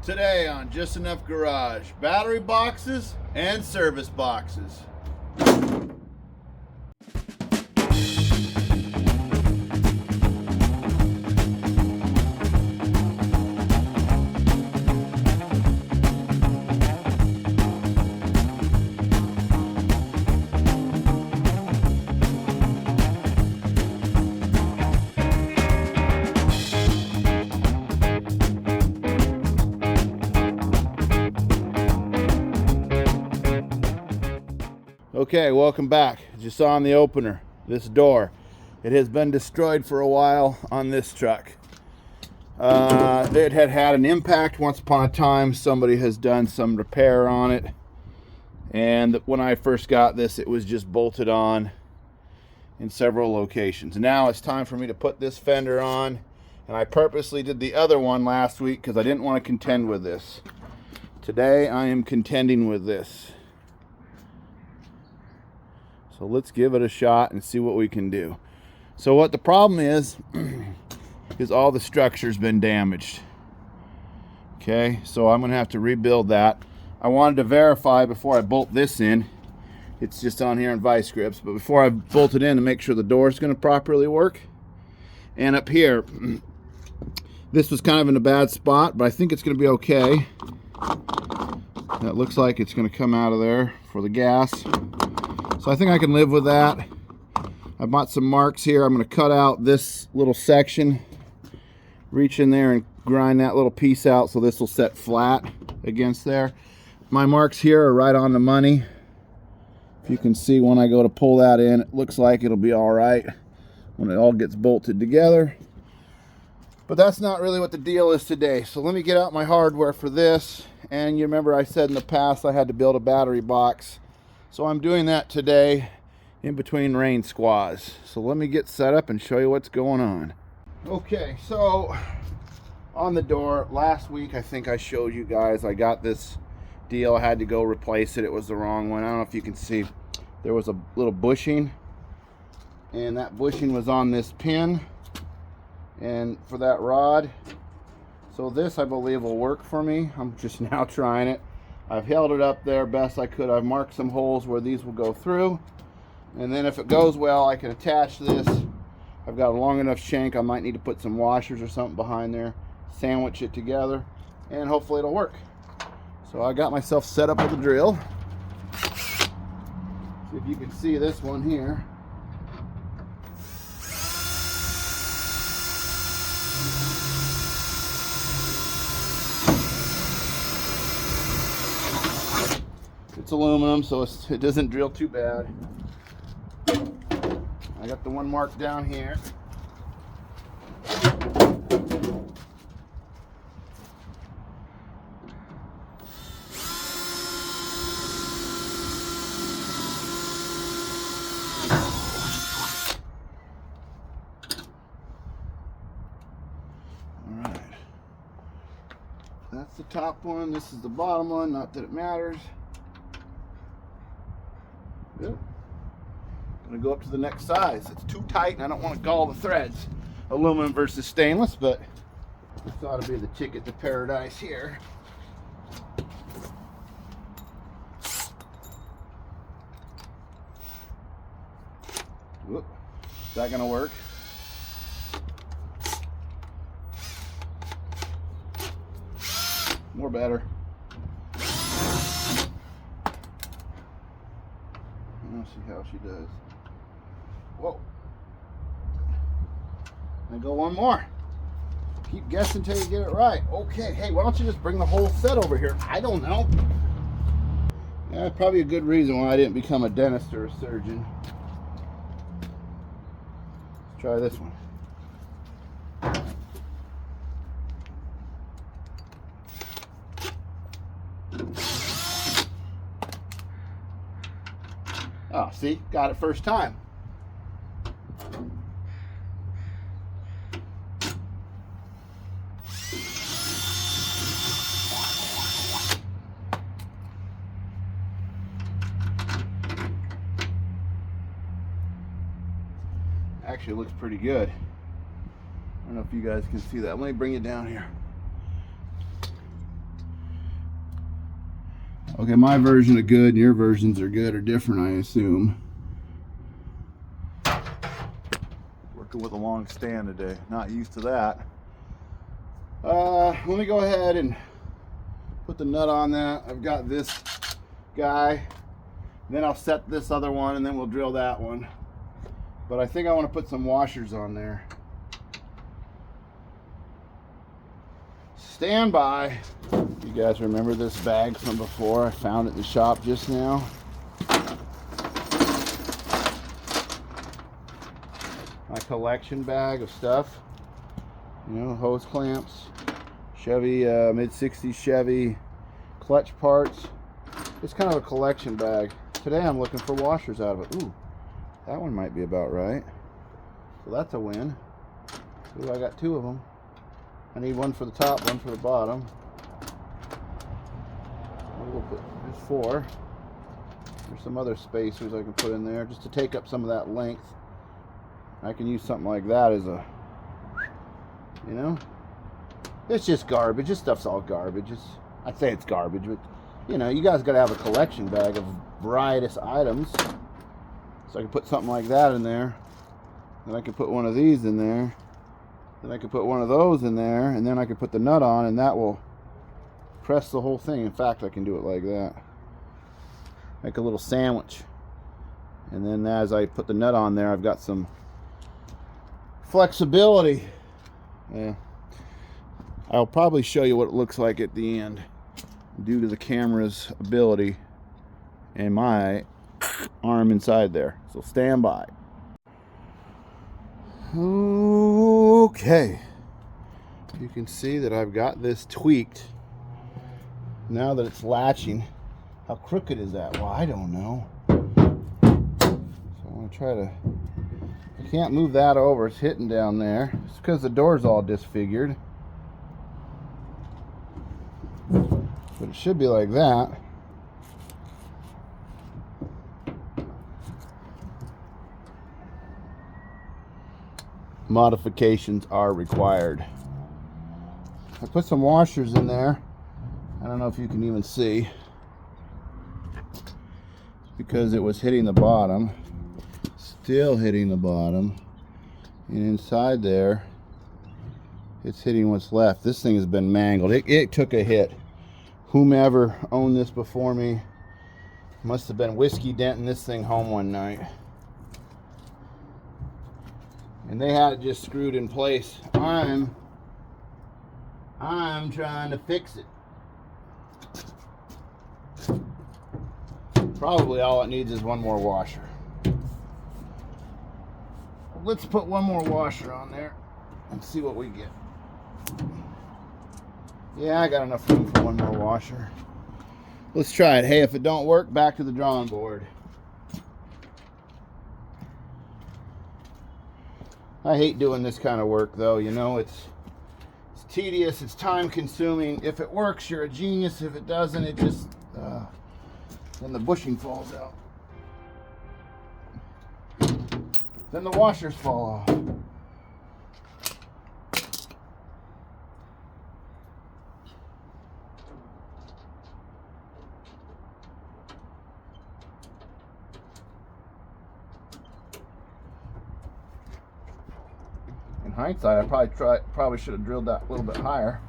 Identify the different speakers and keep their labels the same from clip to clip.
Speaker 1: Today on Just Enough Garage, battery boxes and service boxes. Okay, welcome back. As you saw on the opener, this door, it has been destroyed for a while on this truck. It had had an impact once upon a time. Somebody has done some repair on it, and when I first got this, it was just bolted on in several locations. Now it's time for me to put this fender on, and I purposely did the other one last week because I didn't want to contend with this. Today I am contending with this. So let's give it a shot and see what we can do. So what the problem is all the structure's been damaged. Okay, so I'm gonna have to rebuild that. I wanted to verify before I bolt this in. It's just on here in vice grips, but before I bolt it in, to make sure the door is gonna properly work. And up here, this was kind of in a bad spot, but I think it's gonna be okay. That looks like it's gonna come out of there for the gas. So I think I can live with that. I bought some marks here. I'm going to cut out this little section, reach in there and grind that little piece out so this will set flat against there. My marks here are right on the money. If you can see when I go to pull that in, it looks like it'll be all right when it all gets bolted together. But that's not really what the deal is today. So let me get out my hardware for this. And you remember I said in the past I had to build a battery box. So I'm doing that today in between rain squaws. So let me get set up and show you what's going on. Okay, so on the door, last week I think I showed you guys I got this deal. I had to go replace it. It was the wrong one. I don't know if you can see. There was a little bushing, and that bushing was on this pin and for that rod. So this I believe will work for me. I'm just now trying it. I've held it up there best I could. I've marked some holes where these will go through. And then if it goes well, I can attach this. I've got a long enough shank. I might need to put some washers or something behind there, sandwich it together, and hopefully it'll work. So I got myself set up with a drill. See if you can see this one here. It's aluminum, so it doesn't drill too bad. I got the one marked down here. All right. That's the top one. This is the bottom one. Not that it matters. Good. I'm gonna go up to the next size. It's too tight and I don't want to gall the threads. Aluminum versus stainless, but this ought to be the ticket to paradise here. Whoop. Is that gonna work? More better. Let's see how she does. Whoa. And go one more. Keep guessing until you get it right. Okay, hey, why don't you just bring the whole set over here? I don't know. Yeah, probably a good reason why I didn't become a dentist or a surgeon. Let's try this one. Oh, see? Got it first time. Actually, it looks pretty good. I don't know if you guys can see that. Let me bring it down here. Okay, my version of good and your versions are good or different, I assume. Working with a long stand today. Not used to that. Let me go ahead and put the nut on that. I've got this guy. Then I'll set this other one and then we'll drill that one. But I think I want to put some washers on there. Stand by. You guys remember this bag from before? I found it in the shop just now. My collection bag of stuff. You know, hose clamps, Chevy, mid-60s Chevy, clutch parts. It's kind of a collection bag. Today I'm looking for washers out of it. Ooh, that one might be about right. So that's a win. Ooh, I got two of them. I need one for the top, one for the bottom. We'll put, there's four. There's some other spacers I can put in there just to take up some of that length. I can use something like that as a, you know, it's just garbage. This stuff's all garbage. I'd say it's garbage, but you know, you guys got to have a collection bag of various items. So I can put something like that in there. Then I can put one of these in there. Then I can put one of those in there, and then I can put the nut on, and that will press the whole thing. In fact, I can do it like that. Make a little sandwich. And then as I put the nut on there, I've got some flexibility. Yeah. I'll probably show you what it looks like at the end due to the camera's ability and my arm inside there. So stand by. Okay. You can see that I've got this tweaked. Now that it's latching. How crooked is that? Well, I don't know. So I'm going to try to... I can't move that over. It's hitting down there. It's because the door's all disfigured. But it should be like that. Modifications are required. I put some washers in there. I don't know if you can even see. Because it was hitting the bottom. Still hitting the bottom. And inside there, it's hitting what's left. This thing has been mangled. It took a hit. Whomever owned this before me must have been whiskey denting this thing home one night. And they had it just screwed in place. I'm trying to fix it. Probably all it needs is one more washer. Let's put one more washer on there and see what we get. Yeah, I got enough room for one more washer. Let's try it. Hey, if it don't work, back to the drawing board. I hate doing this kind of work though, you know, it's tedious, it's time consuming. If it works, you're a genius. If it doesn't, it just, then the bushing falls out. Then the washers fall off. In hindsight, I probably should have drilled that a little bit higher.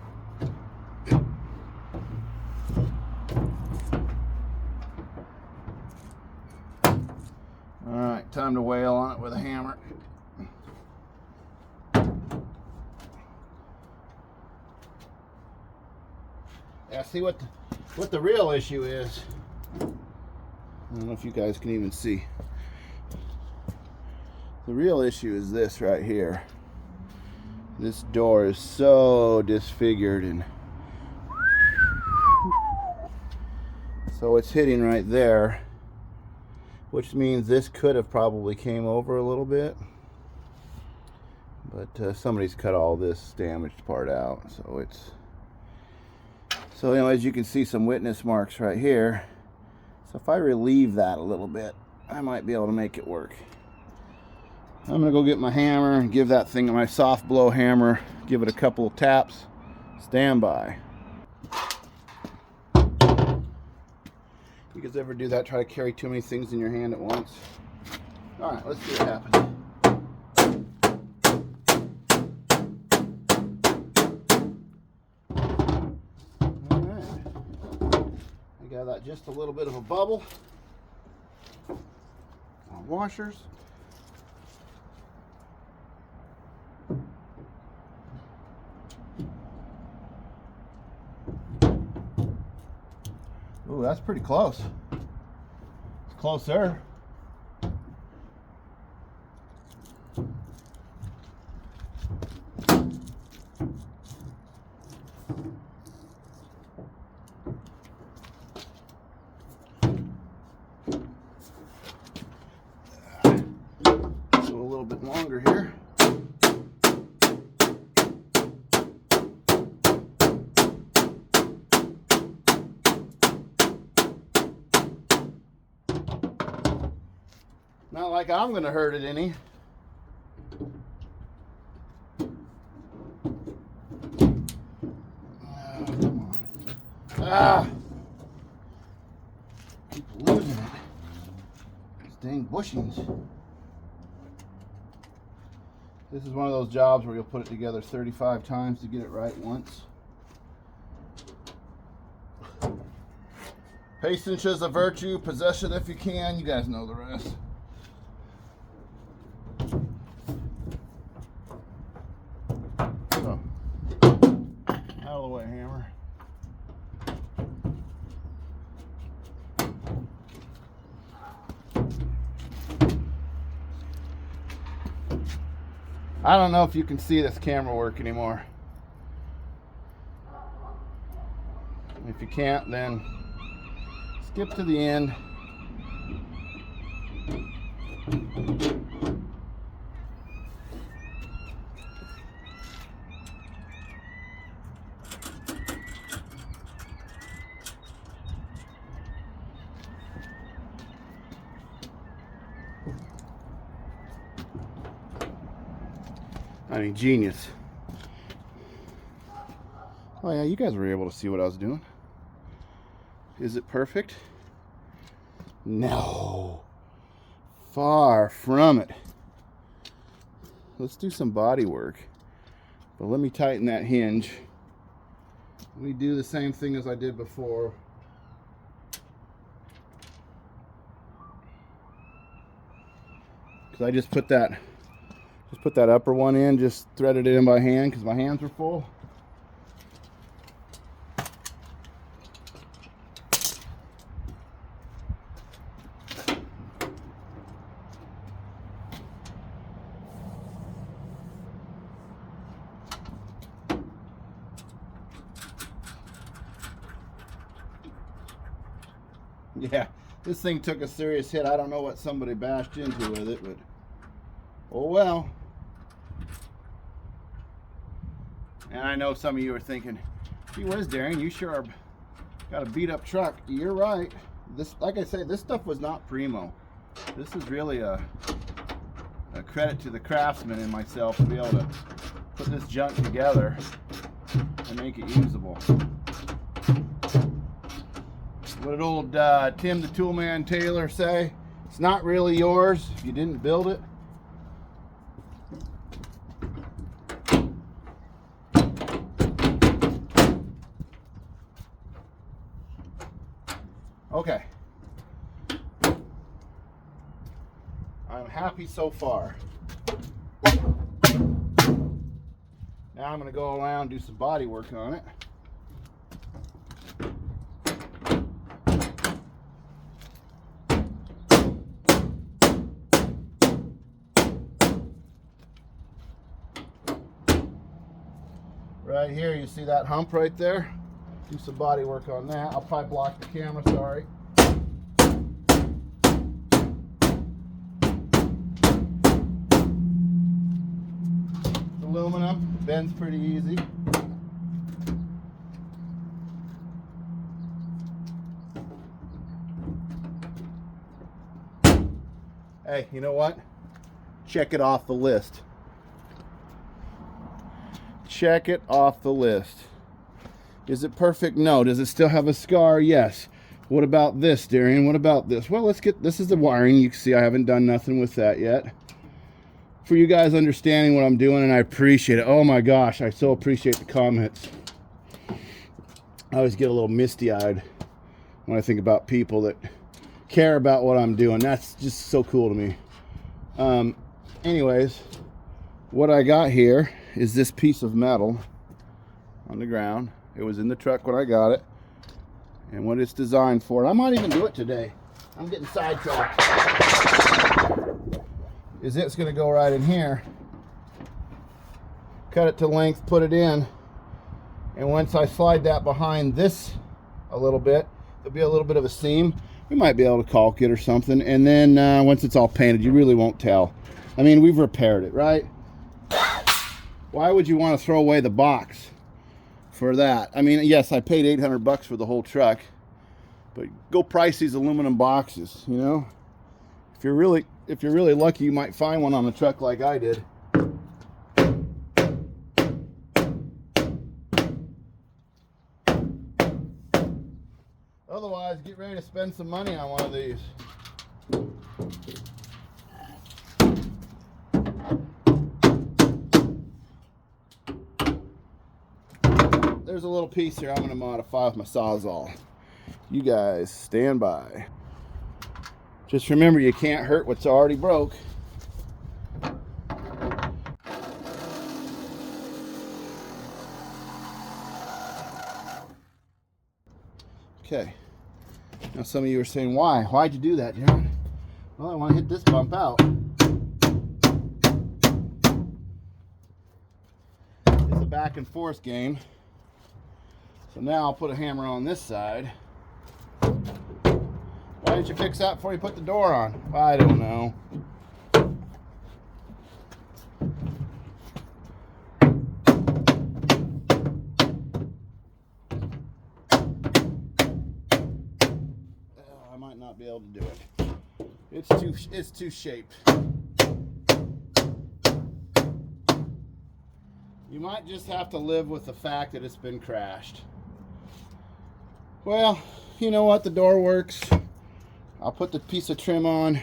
Speaker 1: All right, time to wail on it with a hammer. Yeah, see what the real issue is. I don't know if you guys can even see. The real issue is this right here. This door is so disfigured, and so it's hitting right there, which means this could have probably came over a little bit, but somebody's cut all this damaged part out. So anyways, you can see some witness marks right here. So if I relieve that a little bit, I might be able to make it work. I'm gonna go get my hammer and give that thing my soft blow hammer, give it a couple of taps. Stand by. You guys ever do that? Try to carry too many things in your hand at once? All right, let's see what happens. All right. I got that just a little bit of a bubble. Washers. Ooh, that's pretty close. It's closer. So a little bit longer here. Not like I'm going to hurt it any. Oh, come on. Ah! Keep losing it. These dang bushings. This is one of those jobs where you'll put it together 35 times to get it right once. Patience is a virtue. Possess it if you can. You guys know the rest. So, out of the way, hammer. I don't know if you can see this camera work anymore. If you can't, then skip to the end. I mean, genius. Oh yeah, you guys were able to see what I was doing. Is it perfect? No. Far from it. Let's do some body work. But let me tighten that hinge. Let me do the same thing as I did before. Because I just put that upper one in, just threaded it in by hand because my hands were full. Yeah, this thing took a serious hit. I don't know what somebody bashed into with it, but oh well. And I know some of you are thinking, gee whiz, Darian, you sure are, got a beat up truck. You're right. This, like I say, this stuff was not primo. This is really a credit to the craftsman and myself to be able to put this junk together and make it usable. What did old Tim the Toolman Taylor say? It's not really yours if you didn't build it. Okay. I'm happy so far. Now I'm going to go around and do some body work on it. Right here, you see that hump right there? Do some body work on that. I'll probably block the camera, sorry. It's aluminum, bends pretty easy. Hey, you know what? Check it off the list. Check it off the list. Is it perfect? No. Does it still have a scar? Yes. What about this, Darian? What about this? Well, let's get, this is the wiring. You can see I haven't done nothing with that yet. For you guys understanding what I'm doing, and I appreciate it. Oh my gosh, I so appreciate the comments. I always get a little misty-eyed when I think about people that care about what I'm doing. That's just so cool to me. Anyways, what I got here is this piece of metal on the ground. It was in the truck when I got it. And what it's designed for, and I might even do it today. I'm getting sidetracked. Is it's gonna go right in here. Cut it to length, put it in. And once I slide that behind this a little bit, there'll be a little bit of a seam. We might be able to caulk it or something. And then once it's all painted, you really won't tell. I mean, we've repaired it, right? Why would you want to throw away the box for that? I mean, yes, I paid 800 bucks for the whole truck, but go price these aluminum boxes, you know? If you're really lucky, you might find one on the truck like I did. Otherwise, get ready to spend some money on one of these. There's a little piece here I'm going to modify with my Sawzall. You guys stand by. Just remember, you can't hurt what's already broke. Okay. Now some of you are saying, why? Why'd you do that, John? Well, I want to hit this bump out. It's a back and forth game. So now I'll put a hammer on this side. Why didn't you fix that before you put the door on? I don't know. I might not be able to do it. It's too shaped. You might just have to live with the fact that it's been crashed. Well, you know what? The door works. I'll put the piece of trim on.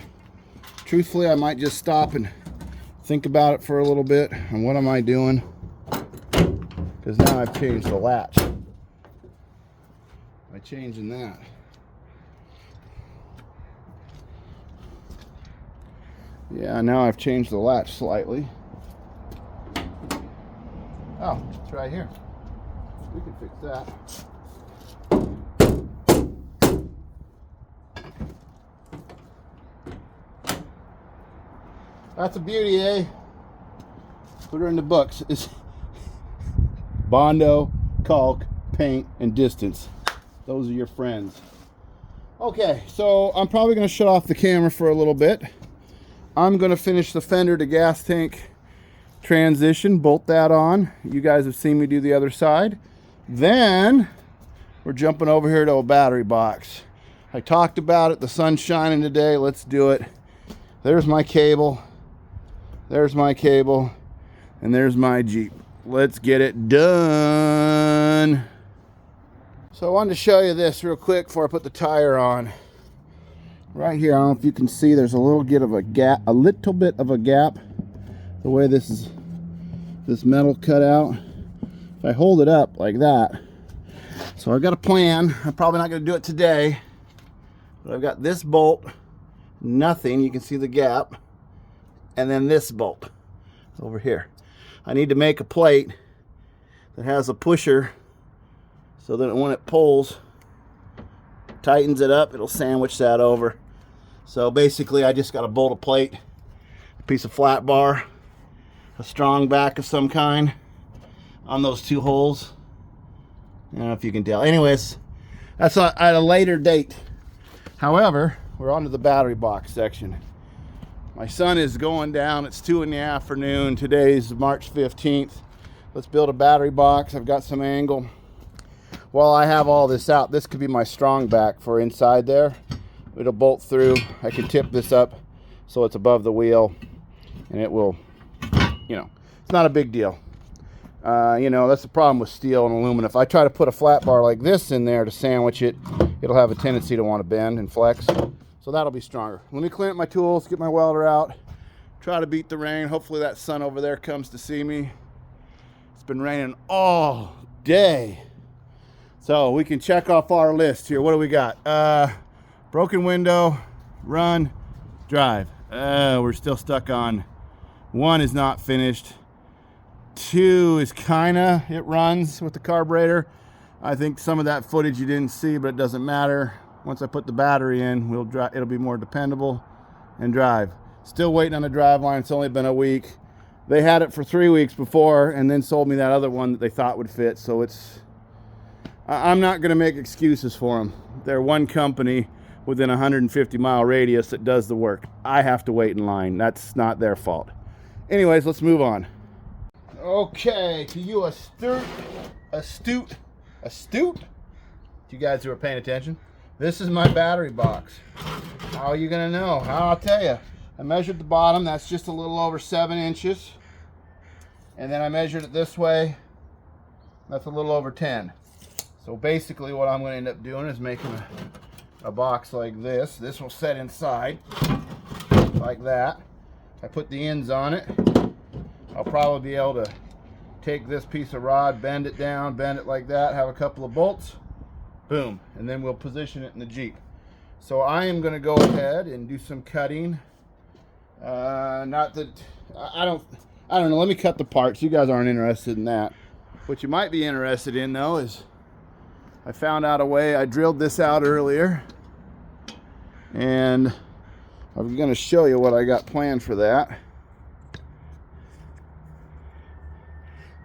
Speaker 1: Truthfully, I might just stop and think about it for a little bit. And what am I doing? Because now I've changed the latch. By changing that. Yeah, now I've changed the latch slightly. Oh, it's right here. We can fix that. That's a beauty, eh? Put her in the books. It's Bondo, caulk, paint, and distance. Those are your friends. Okay, so I'm probably going to shut off the camera for a little bit. I'm going to finish the fender to gas tank transition, bolt that on. You guys have seen me do the other side. Then we're jumping over here to a battery box. I talked about it. The sun's shining today. Let's do it. There's my cable. There's my cable. And there's my Jeep. Let's get it done. So I wanted to show you this real quick before I put the tire on. Right here, I don't know if you can see, there's a little bit of a gap, the way this metal cut out. If I hold it up like that, so I've got a plan. I'm probably not going to do it today, but I've got this bolt, nothing, you can see the gap, and then this bolt over here. I need to make a plate that has a pusher so that when it pulls, tightens it up, it'll sandwich that over. So basically I just got to bolt a plate, a piece of flat bar, a strong back of some kind on those two holes. I don't know if you can tell. Anyways, that's at a later date. However, we're on to the battery box section. My son is going down. It's 2 in the afternoon. Today's March 15th. Let's build a battery box. I've got some angle. While I have all this out, this could be my strong back for inside there. It'll bolt through. I can tip this up so it's above the wheel, and it will, you know, it's not a big deal. You know, that's the problem with steel and aluminum. If I try to put a flat bar like this in there to sandwich it, it'll have a tendency to want to bend and flex. So that'll be stronger. Let me clean up my tools, get my welder out, try to beat the rain. Hopefully that sun over there comes to see me. It's been raining all day. So we can check off our list here. What do we got? Broken window, run, drive. We're still stuck on 1 is not finished. 2 is kinda, it runs with the carburetor. I think some of that footage you didn't see, but it doesn't matter. Once I put the battery in, it'll be more dependable. And drive. Still waiting on the drive line. It's only been a week. They had it for 3 weeks before and then sold me that other one that they thought would fit. So I'm not gonna make excuses for them. They're one company within a 150-mile radius that does the work. I have to wait in line. That's not their fault. Anyways, let's move on. Okay, to you astute, you guys who are paying attention, this is my battery box. How are you gonna know? I'll tell you. I measured the bottom, that's just a little over 7 inches. And then I measured it this way, that's a little over 10. So basically what I'm gonna end up doing is making a box like this. This will set inside like that. I put the ends on it. I'll probably be able to take this piece of rod, bend it down, bend it like that, have a couple of bolts, boom, and then we'll position it in the Jeep. So I am going to go ahead and do some cutting. Not that I don't know. Let me cut the parts. You guys aren't interested in that. What you might be interested in though is I found out a way. I drilled this out earlier, and I'm going to show you what I got planned for that.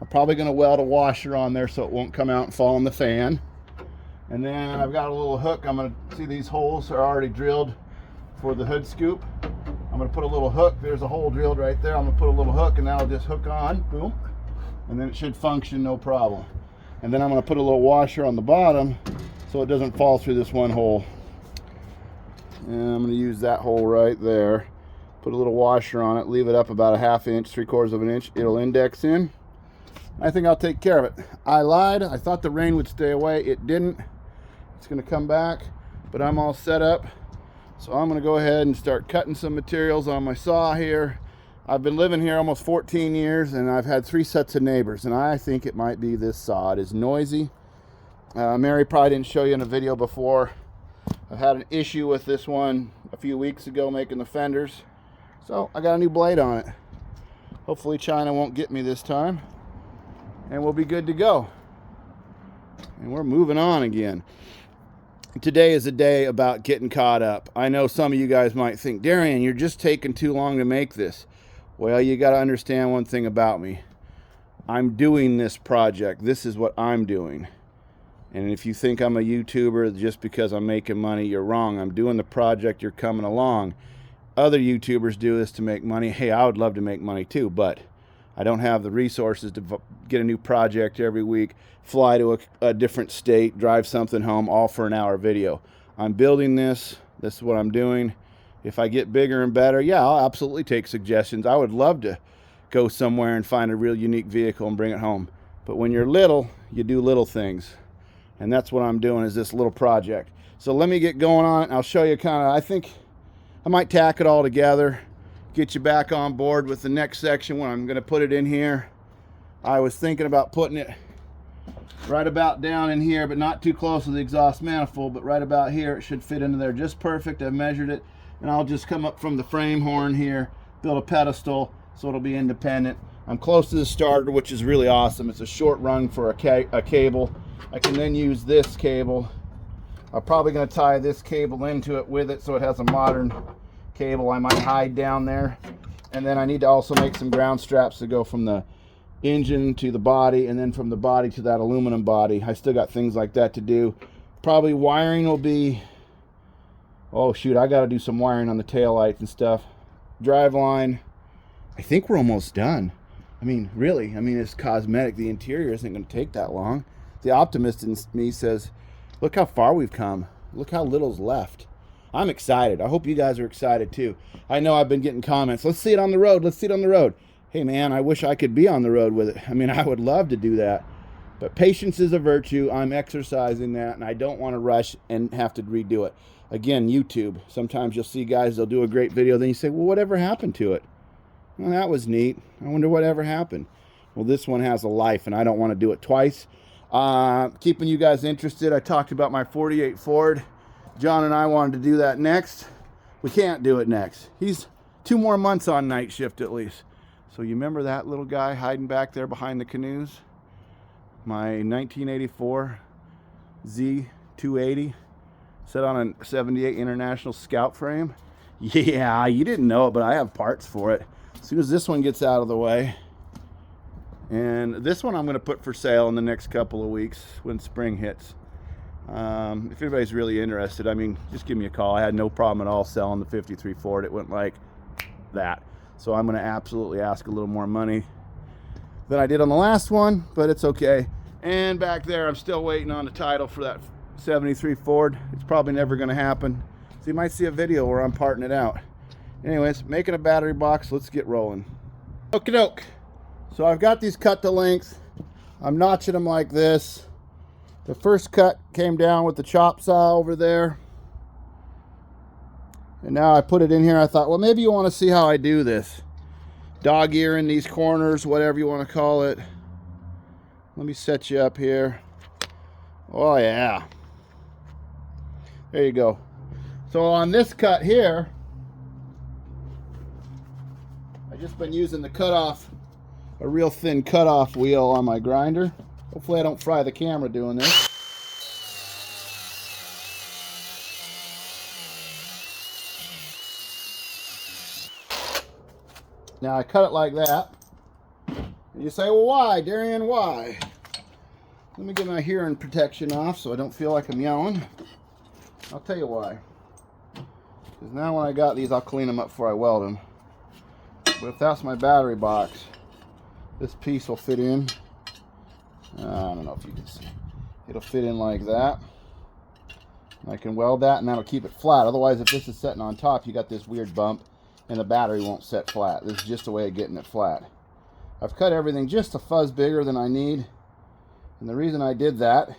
Speaker 1: I'm probably going to weld a washer on there so it won't come out and fall in the fan. And then I've got a little hook. I'm going to see these holes are already drilled for the hood scoop. I'm going to put a little hook. There's a hole drilled right there. I'm going to put a little hook, and that'll just hook on, boom, and then it should function no problem. And then I'm going to put a little washer on the bottom so it doesn't fall through this one hole. And I'm going to use that hole right there. Put a little washer on it, leave it up about a 1/2 inch, 3/4 of an inch. It'll index in. I think I'll take care of it. I lied. I thought the rain would stay away. It didn't. It's going to come back, but I'm all set up. So I'm going to go ahead and start cutting some materials on my saw here. I've been living here almost 14 years, and I've had 3 sets of neighbors, and I think it might be this saw. It is noisy. Mary probably didn't show you in a video before. I've had an issue with this one a few weeks ago making the fenders. So I got a new blade on it. Hopefully China won't get me this time. And we'll be good to go. And we're moving on again. Today is a day about getting caught up. I know some of you guys might think, Darian, you're just taking too long to make this. Well, you got to understand one thing about me. I'm doing this project. This is what I'm doing. And if you think I'm a YouTuber just because I'm making money, you're wrong. I'm doing the project. You're coming along. Other YouTubers do this to make money. Hey, I would love to make money too, but I don't have the resources to get a new project every week, fly to a different state, drive something home, all for an hour video. I'm building this. This is what I'm doing. If I get bigger and better, yeah, I'll absolutely take suggestions. I would love to go somewhere and find a real unique vehicle and bring it home. But when you're little, you do little things. And that's what I'm doing, is this little project. So let me get going on it, and I'll show you kind of, I think I might tack it all together, get you back on board with the next section when I'm going to put it in here. I was thinking about putting it right about down in here, but not too close to the exhaust manifold, but right about here. It should fit into there just perfect. I've measured it, and I'll just come up from the frame horn here, build a pedestal so it'll be independent. I'm close to the starter, which is really awesome. It's a short run for a cable. I can then use this cable. I'm probably going to tie this cable into it with it so it has a modern cable I might hide down there. And then I need to also make some ground straps to go from the engine to the body, and then from the body to that aluminum body. I still got things like that to do. Probably wiring will be, oh shoot, I got to do some wiring on the taillights and stuff. Drive line, I think we're almost done. I mean, really, I mean, it's cosmetic. The interior isn't going to take that long. The optimist in me says, look how far we've come. Look how little's left. I'm excited. I hope you guys are excited too. I know I've been getting comments. Let's see it on the road. Let's see it on the road. Hey man, I wish I could be on the road with it. I mean, I would love to do that, But patience is a virtue. I'm exercising that, and I don't want to rush and have to redo it. Again, YouTube. Sometimes you'll see guys, they'll do a great video, then you say, well, whatever happened to it? Well, that was neat. I wonder whatever happened. Well, this one has a life, and I don't want to do it twice. Keeping you guys interested, I talked about my 48 Ford. John and I wanted to do that next. We can't do it next. He's 2 more months on night shift at least. So you remember that little guy hiding back there behind the canoes? My 1984 Z280 set on a 78 International Scout frame. Yeah, you didn't know it, but I have parts for it. As soon as this one gets out of the way. And this one I'm going to put for sale in the next couple of weeks when spring hits. If anybody's really interested, I mean, just give me a call. I had no problem at all selling the 53 Ford. It went like that. So I'm going to absolutely ask a little more money than I did on the last one, but it's okay. And back there, I'm still waiting on the title for that 73 Ford. It's probably never going to happen. So you might see a video where I'm parting it out. Anyways, making a battery box. Let's get rolling. Okie doke. So I've got these cut to length. I'm notching them like this. The first cut came down with the chop saw over there. And now I put it in here. I thought, well, maybe you want to see how I do this. Dog ear in these corners, whatever you want to call it. Let me set you up here. Oh, yeah. There you go. So on this cut here, I've just been using the cutoff, a real thin cutoff wheel on my grinder. Hopefully I don't fry the camera doing this. Now I cut it like that. And you say, well, why, Darian, why? Let me get my hearing protection off so I don't feel like I'm yelling. I'll tell you why. Because now when I got these, I'll clean them up before I weld them. But if that's my battery box, this piece will fit in. I don't know if you can see. It'll fit in like that. I can weld that and that'll keep it flat. Otherwise, if this is sitting on top, you got this weird bump and the battery won't set flat. This is just a way of getting it flat. I've cut everything just a fuzz bigger than I need. And the reason I did that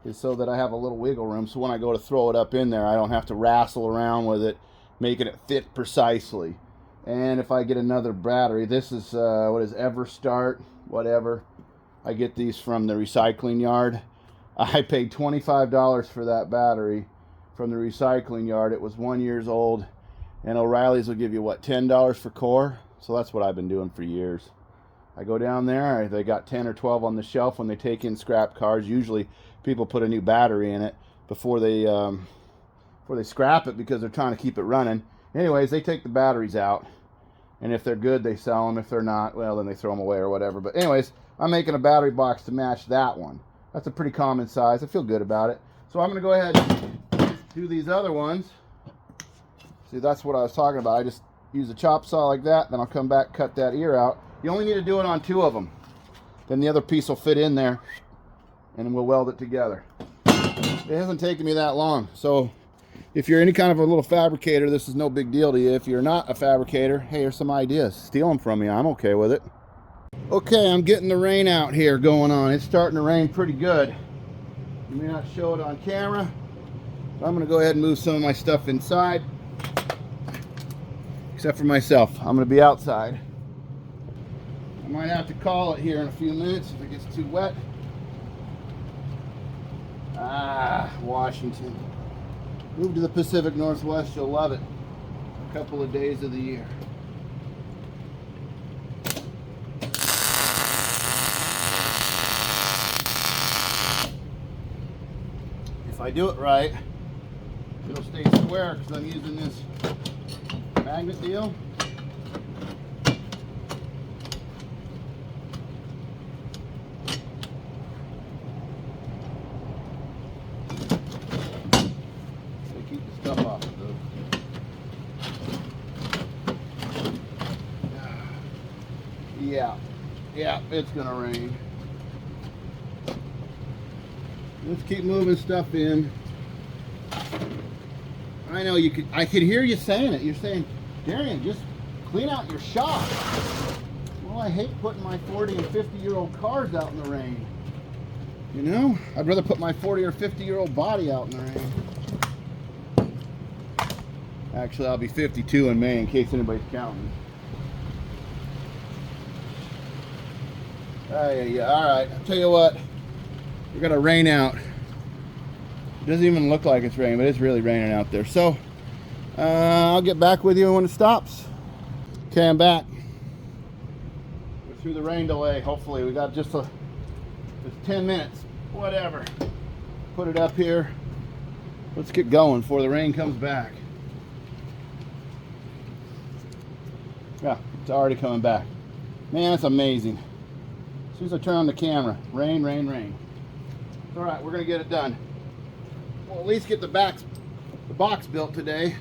Speaker 1: is so that I have a little wiggle room. So when I go to throw it up in there, I don't have to wrestle around with it, making it fit precisely. And if I get another battery, this is, what is Everstart, whatever. I get these from the recycling yard. I paid $25 for that battery from the recycling yard. It was 1 year old. And O'Reilly's will give you, what, $10 for core? So that's what I've been doing for years. I go down there, they got 10 or 12 on the shelf when they take in scrap cars. Usually people put a new battery in it before they scrap it because they're trying to keep it running. Anyways, they take the batteries out. And if they're good, they sell them. If they're not, well, then they throw them away or whatever. But anyways, I'm making a battery box to match that one. That's a pretty common size. I feel good about it. So I'm going to go ahead and do these other ones. See, that's what I was talking about. I just use a chop saw like that. Then I'll come back, cut that ear out. You only need to do it on 2 of them. Then the other piece will fit in there. And we'll weld it together. It hasn't taken me that long. So if you're any kind of a little fabricator, this is no big deal to you. If you're not a fabricator, hey, here's some ideas. Steal them from me. I'm okay with it. Okay, I'm getting the rain out here going on. It's starting to rain pretty good. You may not show it on camera. So I'm going to go ahead and move some of my stuff inside. Except for myself. I'm going to be outside. I might have to call it here in a few minutes if it gets too wet. Washington. Move to the Pacific Northwest, you'll love it. A couple of days of the year. If I do it right, it'll stay square because I'm using this magnet deal. Yeah, it's gonna rain. Let's keep moving stuff in. I know I could hear you saying it. You're saying, Darian, just clean out your shop. Well, I hate putting my 40 and 50-year-old cars out in the rain. You know, I'd rather put my 40 or 50-year-old body out in the rain. Actually, I'll be 52 in May in case anybody's counting. Yeah. All right, I'll tell you what. We're gonna rain out. It doesn't even look like it's raining, but it's really raining out there. So I'll get back with you when it stops. Okay, I'm back. We're through the rain delay. Hopefully, we got just 10 minutes. Whatever. Put it up here. Let's get going before the rain comes back. Yeah, it's already coming back. Man, that's amazing. As soon as I turn on the camera, rain, rain, rain. All right, we're gonna get it done. We'll at least get the box built today.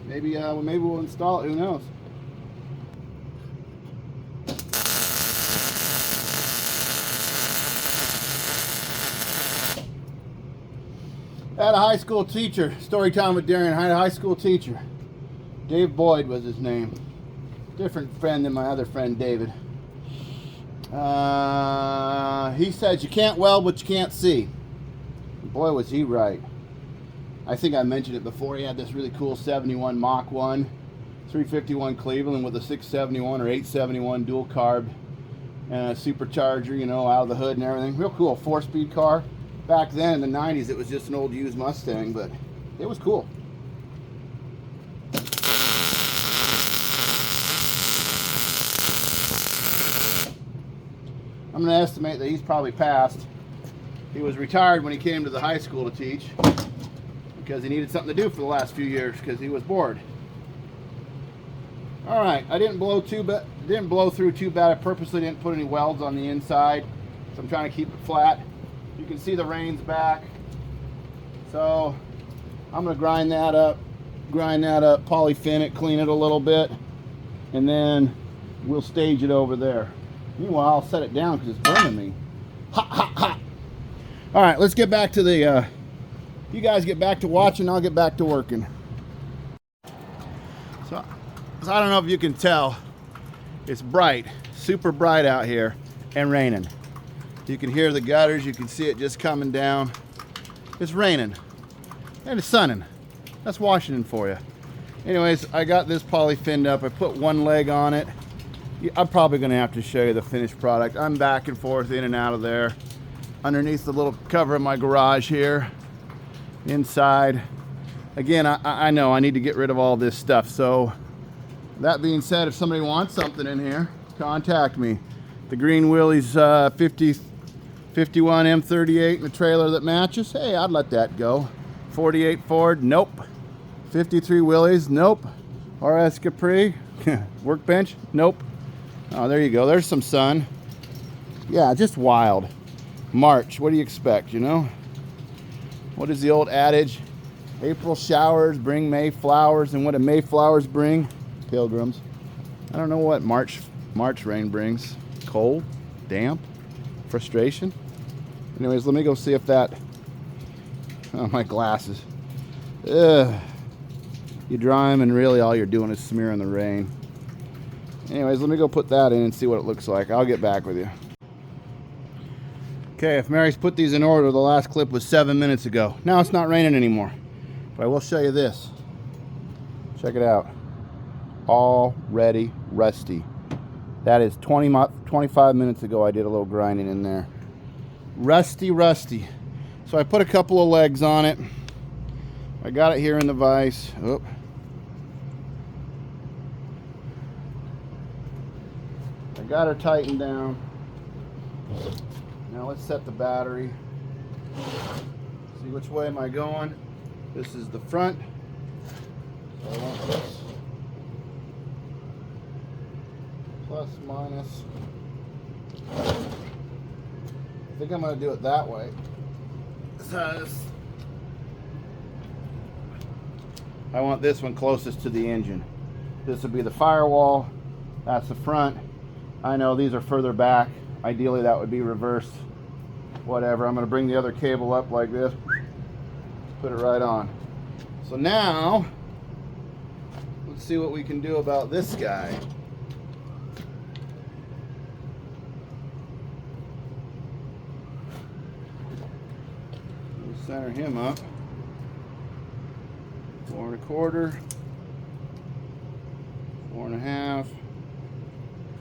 Speaker 1: Maybe we'll install it. Who knows? I had a high school teacher. Story time with Darian. I had a high school teacher. Dave Boyd was his name. Different friend than my other friend David. He said you can't weld what you can't see. Boy, was he right. I think I mentioned it before. He had this really cool 71 Mach 1 351 Cleveland with a 671 or 871 dual carb and a supercharger, you know, out of the hood and everything. Real cool 4-speed car. Back then in the 90s, it was just an old used Mustang, but it was cool. I'm going to estimate that he's probably passed. He was retired when he came to the high school to teach because he needed something to do for the last few years because he was bored. All right, I didn't blow through too bad. I purposely didn't put any welds on the inside, so I'm trying to keep it flat. You can see the rain's back, so I'm going to grind that up, polyfin it, clean it a little bit, and then we'll stage it over there. Meanwhile, I'll set it down because it's burning me. Hot, hot, hot. All right, let's get back to the, you guys get back to watching, I'll get back to working. So I don't know if you can tell, it's bright, super bright out here and raining. You can hear the gutters, you can see it just coming down. It's raining and it's sunning. That's Washington for you. Anyways, I got this poly finned up. I put one leg on it. I'm probably gonna have to show you the finished product. I'm back and forth, in and out of there. Underneath the little cover of my garage here. Inside. Again, I know I need to get rid of all this stuff. So that being said, if somebody wants something in here, contact me. The Green Willys 51 M38 and a trailer that matches, hey, I'd let that go. 48 Ford, nope. 53 Willys, nope. RS Capri, workbench, nope. Oh, there you go, there's some sun. Yeah, just wild. March, what do you expect, you know? What is the old adage? April showers bring May flowers, and what do May flowers bring? Pilgrims. I don't know what March rain brings. Cold, damp, frustration. Anyways, let me go see if that, oh, my glasses. Ugh. You dry them and really all you're doing is smearing the rain. Anyways, let me go put that in and see what it looks like. I'll get back with you. Okay, if Mary's put these in order, the last clip was 7 minutes ago. Now it's not raining anymore. But I will show you this. Check it out. Already rusty. That is 25 minutes ago I did a little grinding in there. Rusty, rusty. So I put a couple of legs on it. I got it here in the vise. Oop. I got her tightened down. Now let's set the battery. See which way am I going? This is the front. So I want this. Plus, minus. I think I'm going to do it that way. Because I want this one closest to the engine. This would be the firewall. That's the front. I know these are further back. Ideally that would be reversed. Whatever. I'm going to bring the other cable up like this. Put it right on. So now, let's see what we can do about this guy. center him up. 4 1/4, 4 1/2,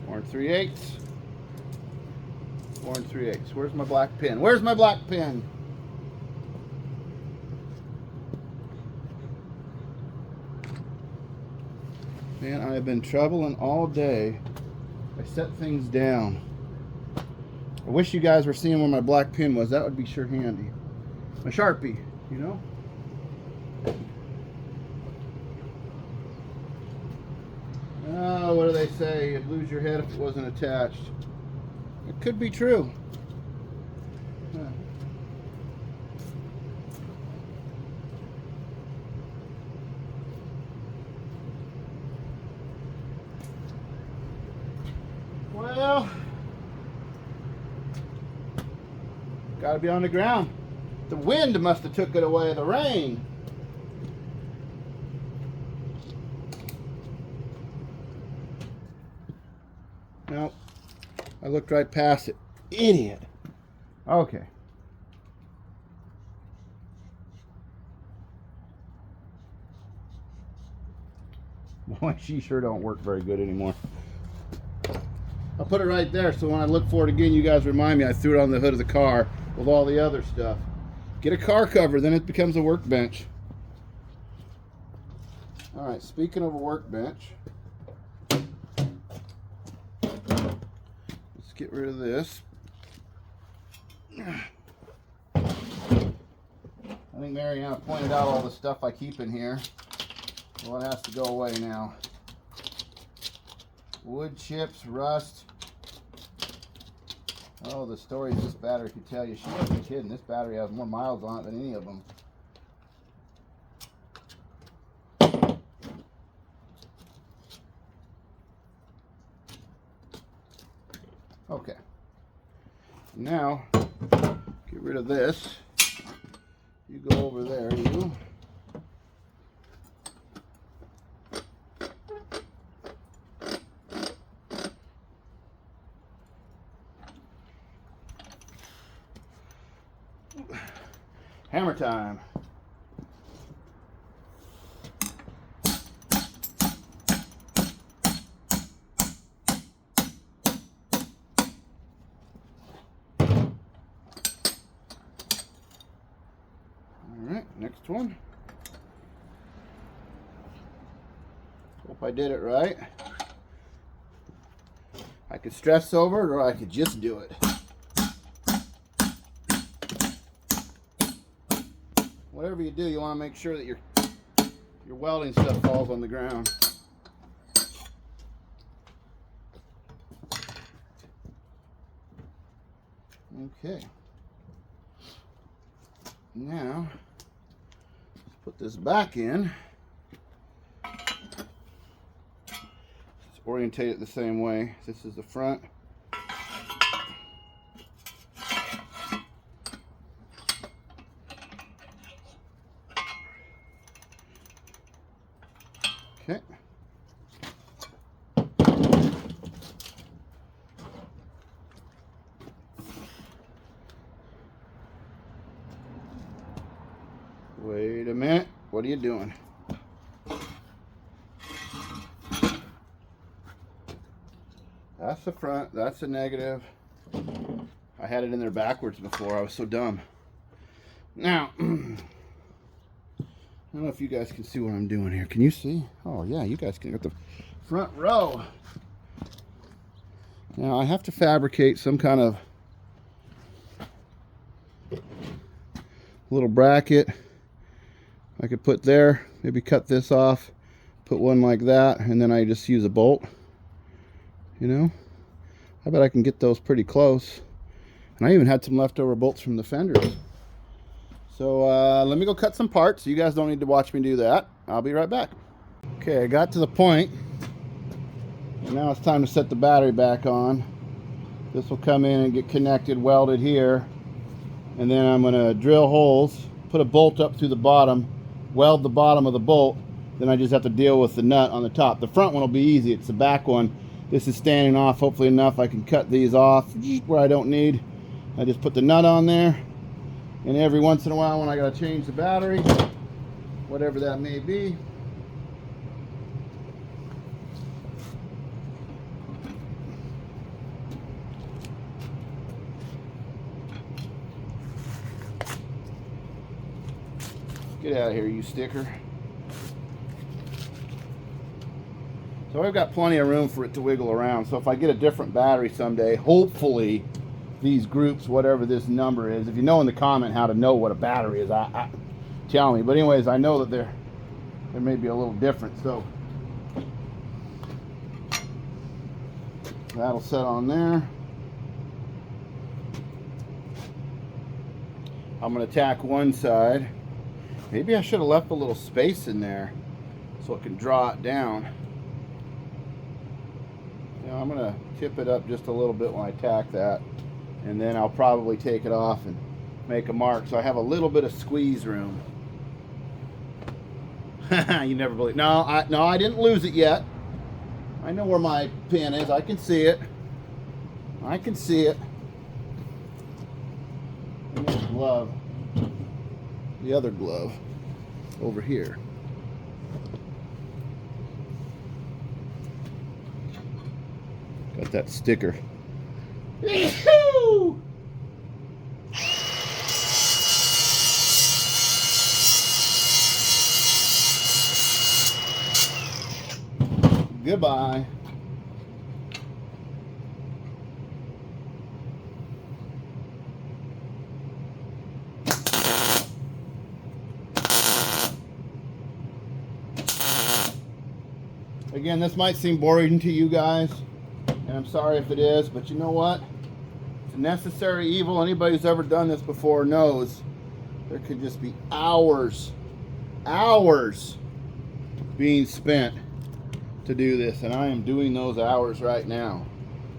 Speaker 1: 4 3/8, 4 3/8. Where's my black pin? Where's my black pin? Man, I have been troubling all day. I set things down. I wish you guys were seeing where my black pin was. That would be sure handy. My Sharpie, you know? Oh, what do they say? You'd lose your head if it wasn't attached. It could be true. Huh. Well, gotta be on the ground. The wind must have took it away, the rain. Nope. I looked right past it. Idiot. Okay. Boy, she sure don't work very good anymore. I'll put it right there so when I look for it again, you guys remind me I threw it on the hood of the car with all the other stuff. Get a car cover, then it becomes a workbench. All right, speaking of a workbench, let's get rid of this. I think Marianne pointed out all the stuff I keep in here. Well, it has to go away now. Wood chips, rust. Oh, the stories this battery could tell you. She wasn't kidding. This battery has more miles on it than any of them. Okay. Now, get rid of this. You go over there, you. Hammer time. Alright, next one. Hope I did it right. I could stress over it or I could just do it. Whatever you do, you want to make sure that your welding stuff falls on the ground. Okay. Now, let's put this back in. Let's orientate it the same way. This is the front. Okay. Wait a minute. What are you doing? That's the front. That's the negative. I had it in there backwards before. I was so dumb. Now, I don't know if you guys can see what I'm doing here. Can you see? Oh, yeah, you guys can get the front row. Now, I have to fabricate some kind of little bracket I could put there. Maybe cut this off, put one like that, and then I just use a bolt. You know? I bet I can get those pretty close. And I even had some leftover bolts from the fenders. So let me go cut some parts. You guys don't need to watch me do that. I'll be right back. Okay, I got to the point. And now it's time to set the battery back on. This will come in and get connected, welded here. And then I'm going to drill holes, put a bolt up through the bottom, weld the bottom of the bolt. Then I just have to deal with the nut on the top. The front one will be easy. It's the back one. This is standing off, hopefully enough I can cut these off where I don't need. I just put the nut on there, And every once in a while when I gotta change the battery, whatever that may be. Get out of here, you sticker. So I've got plenty of room for it to wiggle around. So if I get a different battery someday, hopefully these groups, whatever this number is, if you know in the comment how to know what a battery is, tell me. But anyways, I know that there may be a little different. So that'll set on there. I'm going to tack one side. Maybe I should have left a little space in there so it can draw it down. You know, I'm going to tip it up just a little bit when I tack that, and then I'll probably take it off and make a mark so I have a little bit of squeeze room. You never believe. No, I didn't lose it yet. I know where my pin is. I can see it. I can see it. And this glove, the other glove over here. Got that sticker. Goodbye. Again, this might seem boring to you guys, and I'm sorry if it is, but you know what? It's a necessary evil. Anybody who's ever done this before knows there could just be hours being spent to do this, and I am doing those hours right now.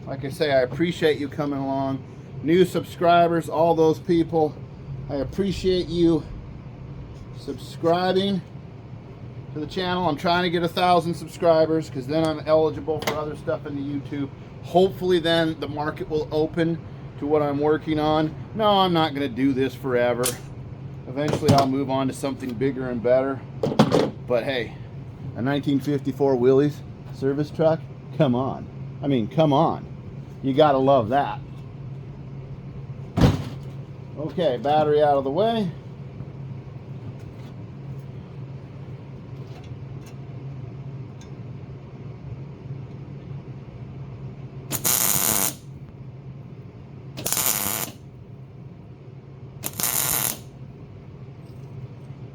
Speaker 1: Like I say, I appreciate you coming along. New subscribers, all those people, I appreciate you subscribing to the channel. I'm trying to get 1,000 subscribers because then I'm eligible for other stuff in the YouTube. Hopefully then the market will open to what I'm working on. No, I'm not going to do this forever. Eventually I'll move on to something bigger and better. But hey, a 1954 Willys service truck? Come on. I mean, come on. You gotta love that. Okay, battery out of the way.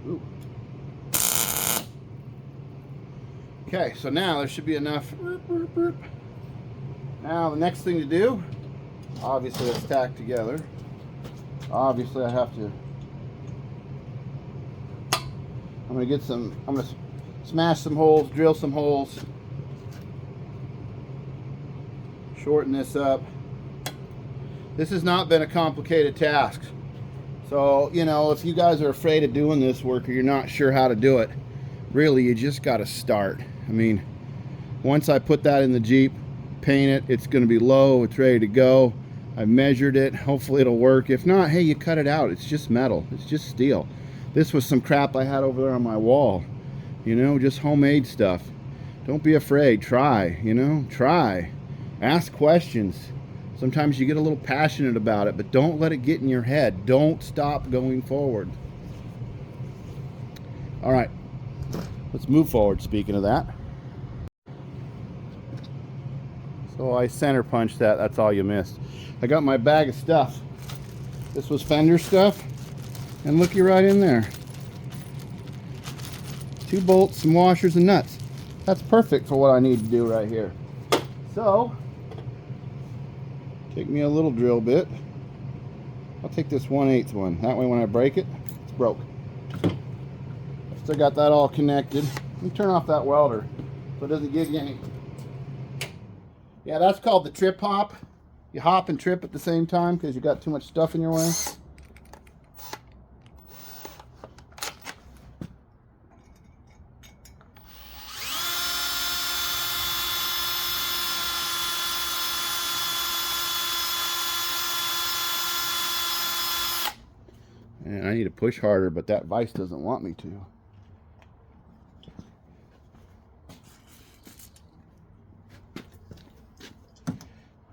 Speaker 1: Ooh. Okay, so now there should be enough. Now the next thing to do, obviously it's tacked together. Obviously I have to, I'm going to smash some holes, drill some holes, shorten this up. This has not been a complicated task. So, you know, if you guys are afraid of doing this work or you're not sure how to do it, really you just got to start. I mean, once I put that in the Jeep, paint it, it's going to be low, it's ready to go. I've measured it, hopefully it'll work. If not, hey, you cut it out. It's just metal, it's just steel. This was some crap I had over there on my wall, you know, just homemade stuff. Don't be afraid, try, you know, try. Ask questions. Sometimes you get a little passionate about it, but don't let it get in your head. Don't stop going forward. All right, let's move forward, speaking of that. So I center punched that, that's all you missed. I got my bag of stuff. This was fender stuff, and looky right in there. 2 bolts, some washers and nuts. That's perfect for what I need to do right here. So, take me a little drill bit. I'll take this 1/8 one. That way when I break it, it's broke. Still got that all connected. Let me turn off that welder so it doesn't give you any. Yeah, that's called the trip hop. You hop and trip at the same time because you got too much stuff in your way. push harder, but that vise doesn't want me to.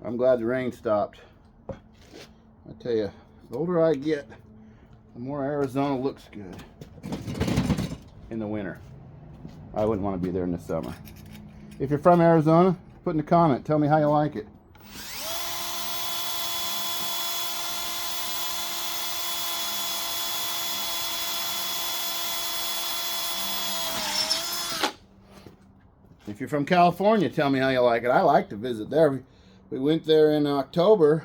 Speaker 1: I'm glad the rain stopped. I tell you, the older I get, the more Arizona looks good in the winter. I wouldn't want to be there in the summer. If you're from Arizona, put in a comment. Tell me how you like it. If you're from California, tell me how you like it. I like to visit there. We went there in October.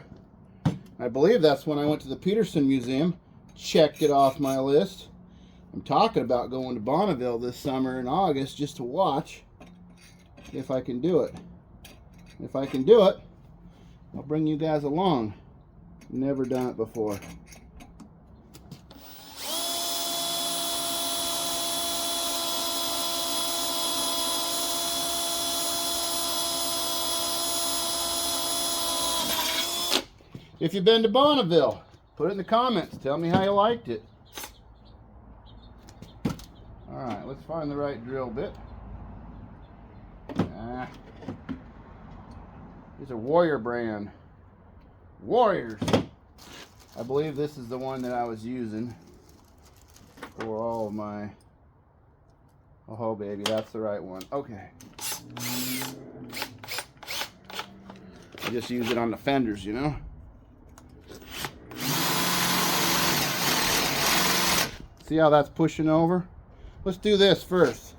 Speaker 1: I believe that's when I went to the Peterson Museum. Checked it off my list. I'm talking about going to Bonneville this summer in August just to watch if I can do it. If I can do it, I'll bring you guys along. Never done it before. If you've been to Bonneville, put it in the comments. Tell me how you liked it. Alright, let's find the right drill bit. These are Warrior brand. Warriors! I believe this is the one that I was using for all of my... Oh baby, that's the right one. Okay. I just use it on the fenders, you know? See how that's pushing over? Let's do this first,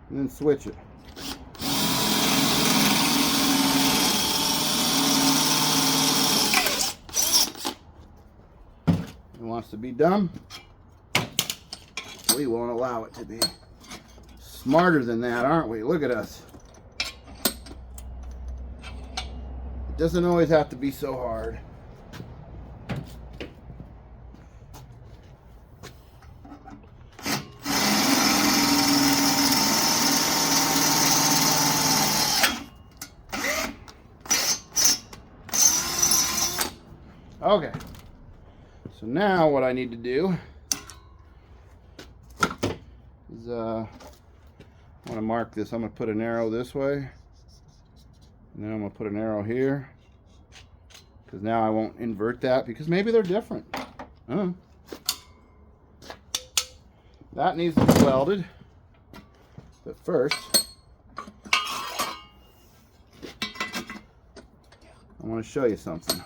Speaker 1: and then switch it. It wants to be done. We won't allow it to be. Smarter than that, aren't we? Look at us. It doesn't always have to be so hard. Okay, so now what I need to do is I want to mark this. I'm going to put an arrow this way, and then I'm going to put an arrow here, because now I won't invert that, because maybe they're different. I don't know. That needs to be welded, but first I want to show you something.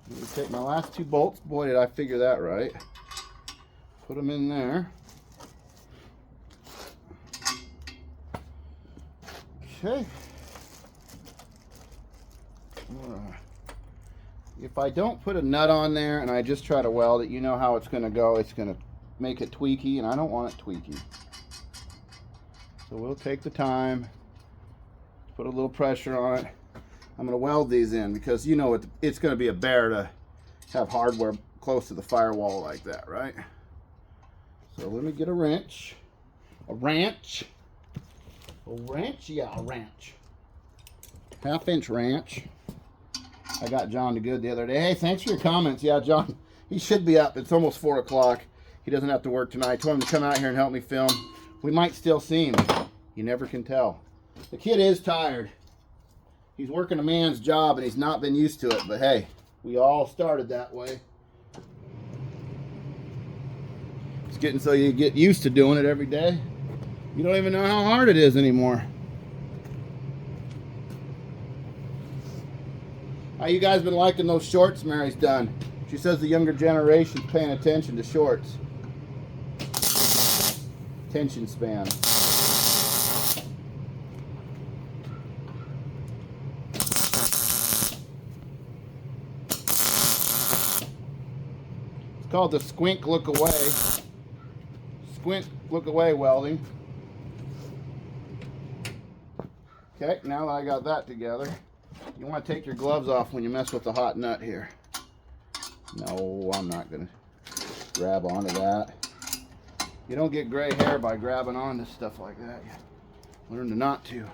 Speaker 1: I'm going to take my last two bolts. Boy, did I figure that right. Put them in there. Okay. If I don't put a nut on there and I just try to weld it, you know how it's going to go. It's going to make it tweaky, and I don't want it tweaky. So we'll take the time, put a little pressure on it. I'm going to weld these in, because you know it's going to be a bear to have hardware close to the firewall like that, right? So let me get a wrench. A wrench. A wrench? Yeah, a wrench. 1/2-inch wrench. I got John to good the other day. Hey, thanks for your comments. Yeah, John, he should be up. It's almost 4 o'clock. He doesn't have to work tonight. I told him to come out here and help me film. We might still see him. You never can tell. The kid is tired. He's working a man's job and he's not been used to it, but hey, we all started that way. It's getting so you get used to doing it every day. You don't even know how hard it is anymore. How you guys been liking those shorts Mary's done? She says the younger generation's paying attention to shorts. Attention span. It's called the squint look away. Squint look away welding. Okay, now that I got that together, you want to take your gloves off when you mess with the hot nut here. No, I'm not going to grab onto that. You don't get gray hair by grabbing onto stuff like that. You learn to not to.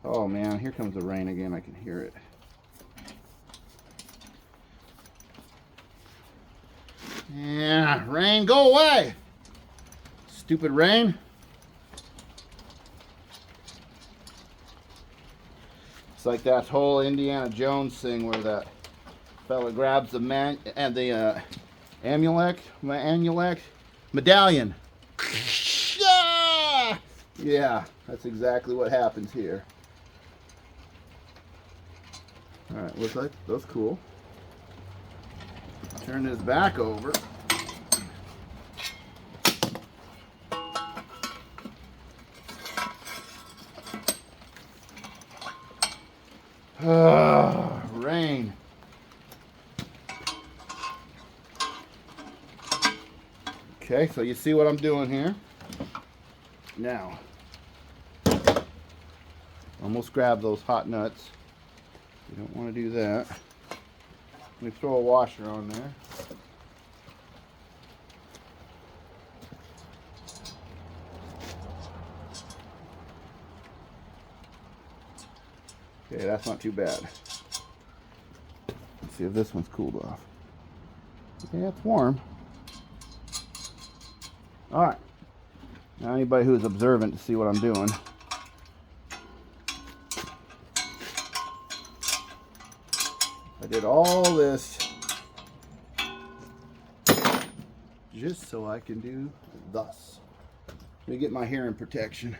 Speaker 1: Oh man, here comes the rain again. I can hear it. Yeah, rain, go away. Stupid rain. It's like that whole Indiana Jones thing where that fella grabs the medallion. Yeah, that's exactly what happens here. All right, looks like that's cool. Turn this back over. Rain. Okay, so you see what I'm doing here. Now, almost grab those hot nuts. You don't want to do that. Let me throw a washer on there. Okay, that's not too bad. Let's see if this one's cooled off. Yeah, it's warm. All right. Now anybody who's observant to see what I'm doing. I did all this just so I can do thus. Let me get my hearing protection.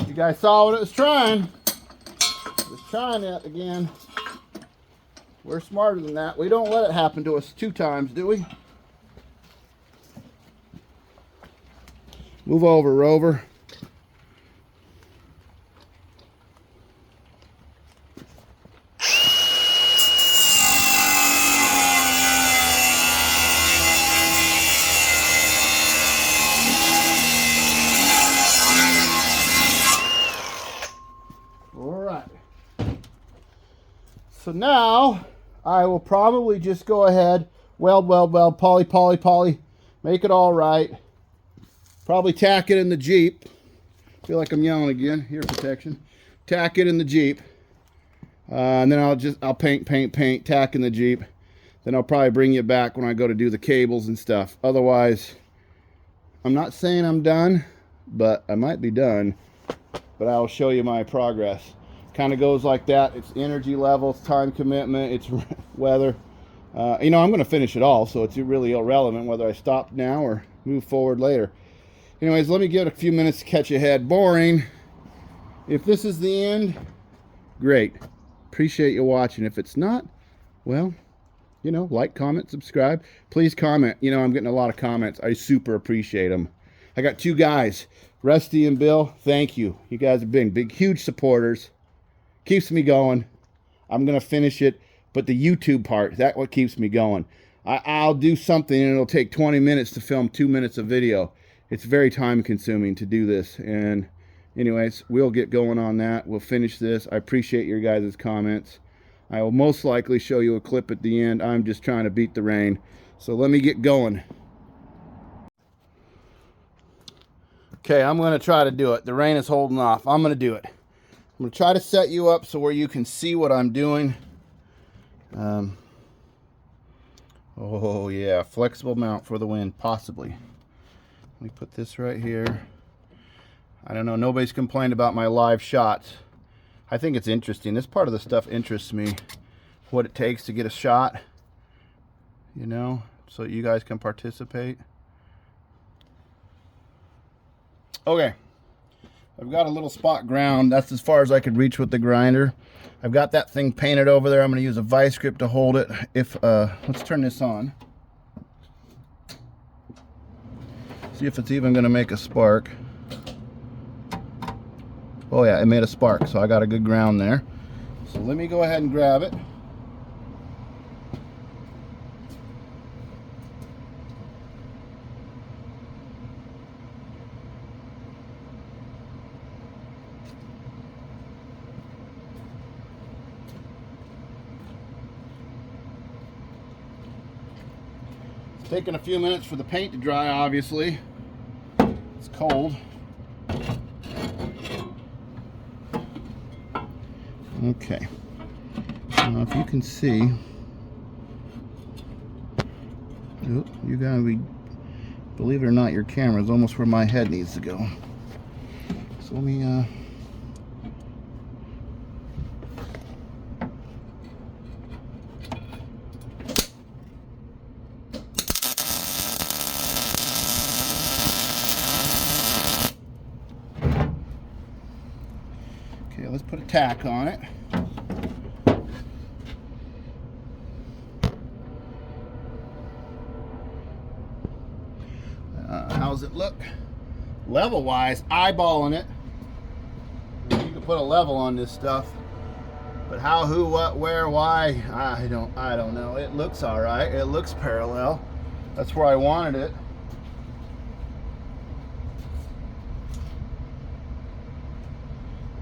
Speaker 1: You guys saw what it was trying. It was trying it again. We're smarter than that. We don't let it happen to us 2 times, do we? Move over, Rover. So now I will probably just go ahead, weld, poly, make it all right. Probably tack it in the Jeep. Feel like I'm yelling again. Ear protection. Tack it in the Jeep. And then I'll paint, tack in the Jeep. Then I'll probably bring you back when I go to do the cables and stuff. Otherwise, I'm not saying I'm done, but I might be done. But I'll show you my progress. Kind of goes like that. It's energy levels, time commitment, it's weather. You know, I'm going to finish it all, so it's really irrelevant whether I stop now or move forward later. Anyways, let me give it a few minutes to catch ahead. Boring. If this is the end, great. Appreciate you watching. If it's not, well, you know, like, comment, subscribe. Please comment. You know, I'm getting a lot of comments. I super appreciate them. I got 2 guys, Rusty and Bill. Thank you. You guys have been huge supporters. Keeps me going. I'm going to finish it. But the YouTube part, that's what keeps me going. I'll do something and it'll take 20 minutes to film 2 minutes of video. It's very time consuming to do this. And anyways, we'll get going on that. We'll finish this. I appreciate your guys' comments. I will most likely show you a clip at the end. I'm just trying to beat the rain. So let me get going. Okay, I'm going to try to do it. The rain is holding off. I'm going to do it. I'm going to try to set you up so where you can see what I'm doing. Oh yeah, flexible mount for the wind, possibly. Let me put this right here. I don't know, nobody's complained about my live shots. I think it's interesting. This part of the stuff interests me. What it takes to get a shot, you know, so you guys can participate. Okay. I've got a little spot ground. That's as far as I could reach with the grinder. I've got that thing painted over there. I'm going to use a vice grip to hold it. Let's turn this on. See if it's even going to make a spark. Oh yeah, it made a spark, so I got a good ground there. So let me go ahead and grab it. It's taking a few minutes for the paint to dry, obviously. It's cold. Okay. Now if you can see, oh, you gotta be, believe it or not, your camera is almost where my head needs to go. So let me okay, let's put a tack on it. How's it look? Level wise, eyeballing it. You can put a level on this stuff, but how, who, what, where, why, I don't know. It looks all right. It looks parallel. That's where I wanted it.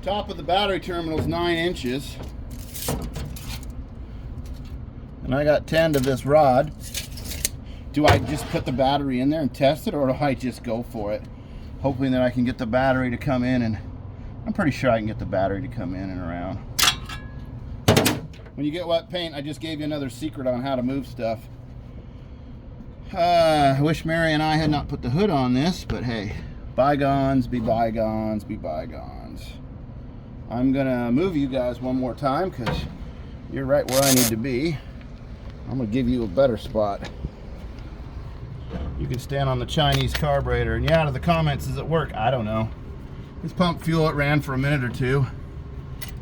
Speaker 1: Top of the battery terminal is 9 inches, and I got 10 to this rod. Do I just put the battery in there and test it, or do I just go for it, hoping that I can get the battery to come in? And I'm pretty sure I can get the battery to come in and around. When you get wet paint, I just gave you another secret on how to move stuff. I wish Mary and I had not put the hood on this, but hey, bygones be bygones be bygones. I'm gonna move you guys one more time because you're right where I need to be. I'm gonna give you a better spot. You can stand on the Chinese carburetor. And yeah, to the comments, does it work? I don't know. This pump fuel, it ran for a minute or two,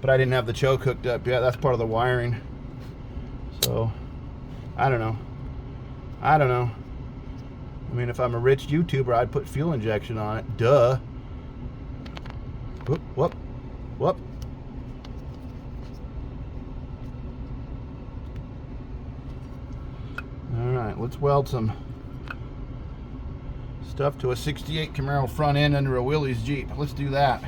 Speaker 1: but I didn't have the choke hooked up yet. That's part of the wiring. So, I don't know. I don't know. I mean, if I'm a rich YouTuber, I'd put fuel injection on it. Duh. Whoop, whoop, whoop. All right, let's weld some stuff to a 68 Camaro front end under a Willys Jeep. Let's do that.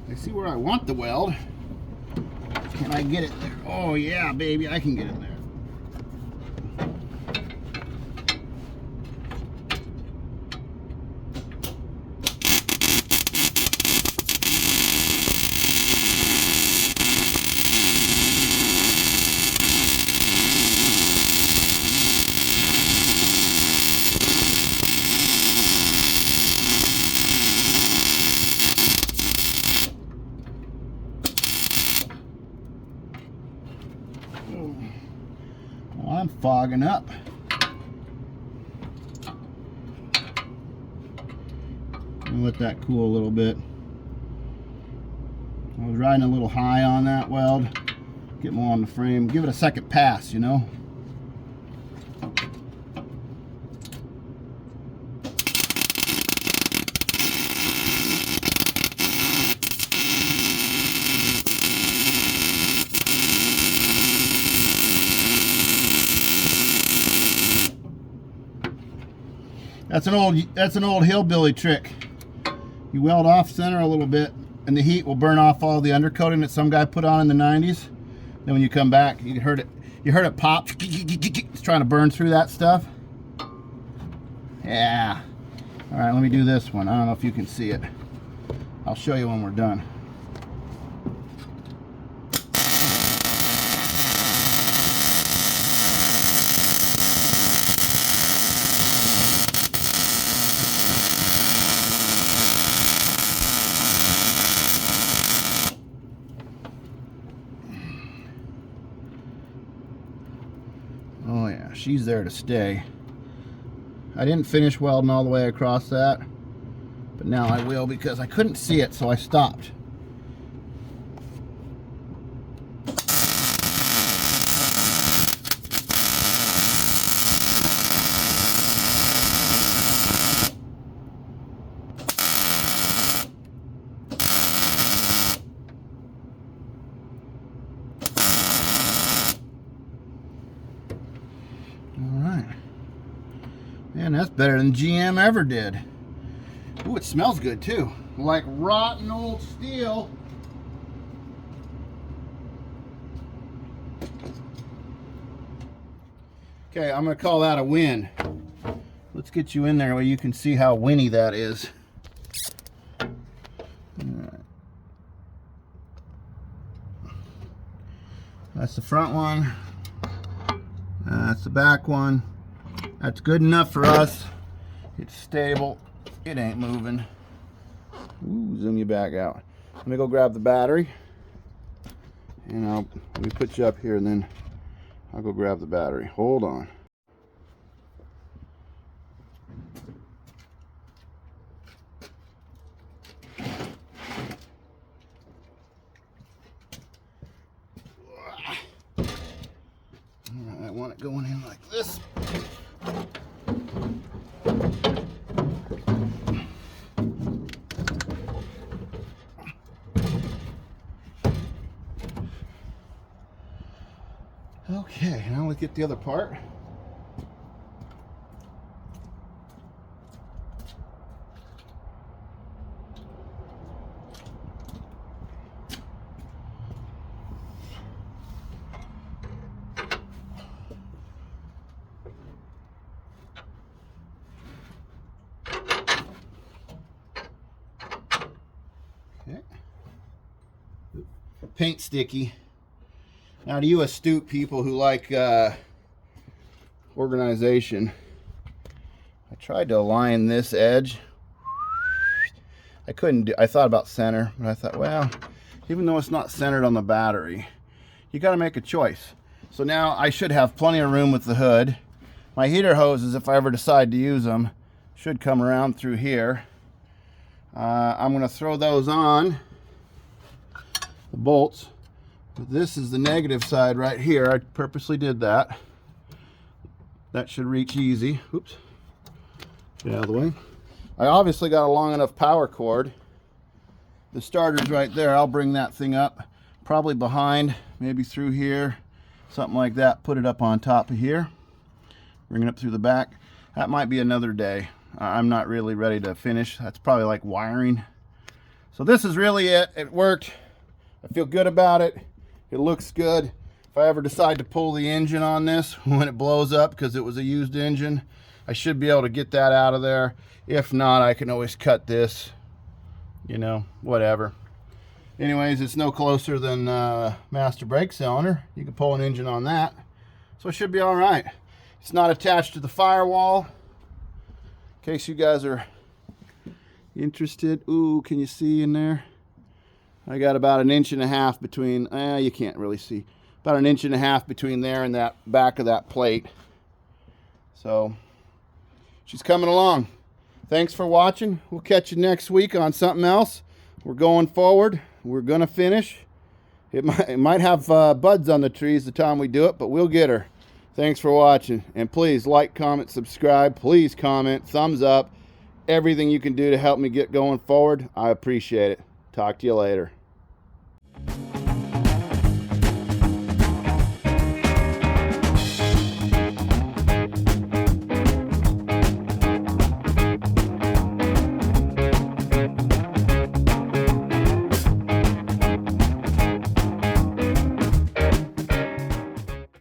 Speaker 1: I see where I want the weld. Can I get it there? Oh yeah, baby, I can get it there. Well, I'm fogging up. Let that cool a little bit. I was riding a little high on that weld. Get more on the frame. Give it a second pass, you know. That's an old hillbilly trick. You weld off center a little bit, and the heat will burn off all the undercoating that some guy put on in the 90s. Then when you come back, you heard it pop. It's trying to burn through that stuff. Yeah. All right, let me do this one. I don't know if you can see it. I'll show you when we're done. Oh yeah, she's there to stay. I didn't finish welding all the way across that, but But now I will, because I couldn't see it, so I stopped. Man, that's better than GM ever did. Ooh, it smells good too. Like rotten old steel. Okay, I'm gonna call that a win. Let's get you in there where you can see how winny that is. All right. That's the front one. That's the back one. That's good enough for us. It's stable. It ain't moving. Ooh, zoom you back out. Let me go grab the battery. And let me put you up here, and then I'll go grab the battery. Hold on. I want it going in like this. Okay, now let's get the other part. Okay. Paint sticky. Now, to you astute people who like organization, I tried to align this edge. I couldn't do. I thought about center, but I thought, well, even though it's not centered on the battery, you got to make a choice. So now I should have plenty of room with the hood. My heater hoses, if I ever decide to use them, should come around through here. I'm going to throw those on, the bolts. But this is the negative side right here. I purposely did that. That should reach easy. Oops. Get out of the way. I obviously got a long enough power cord. The starter's right there. I'll bring that thing up, probably behind, maybe through here, something like that. Put it up on top of here. Bring it up through the back. That might be another day. I'm not really ready to finish. That's probably like wiring. So this is really it. It worked. I feel good about it. It looks good. If I ever decide to pull the engine on this when it blows up because it was a used engine, I should be able to get that out of there. If not, I can always cut this, you know, whatever. Anyways, it's no closer than master brake cylinder. You can pull an engine on that. So it should be all right. It's not attached to the firewall. In case you guys are interested. Ooh, can you see in there? I got about 1.5 inches between, you can't really see, about 1.5 inches between there and that back of that plate. So she's coming along. Thanks for watching. We'll catch you next week on something else. We're going forward. We're gonna finish. It might have buds on the trees the time we do it, but we'll get her. Thanks for watching, and please like, comment, subscribe. Please comment, thumbs up, everything you can do to help me get going forward. I appreciate it. Talk to you later.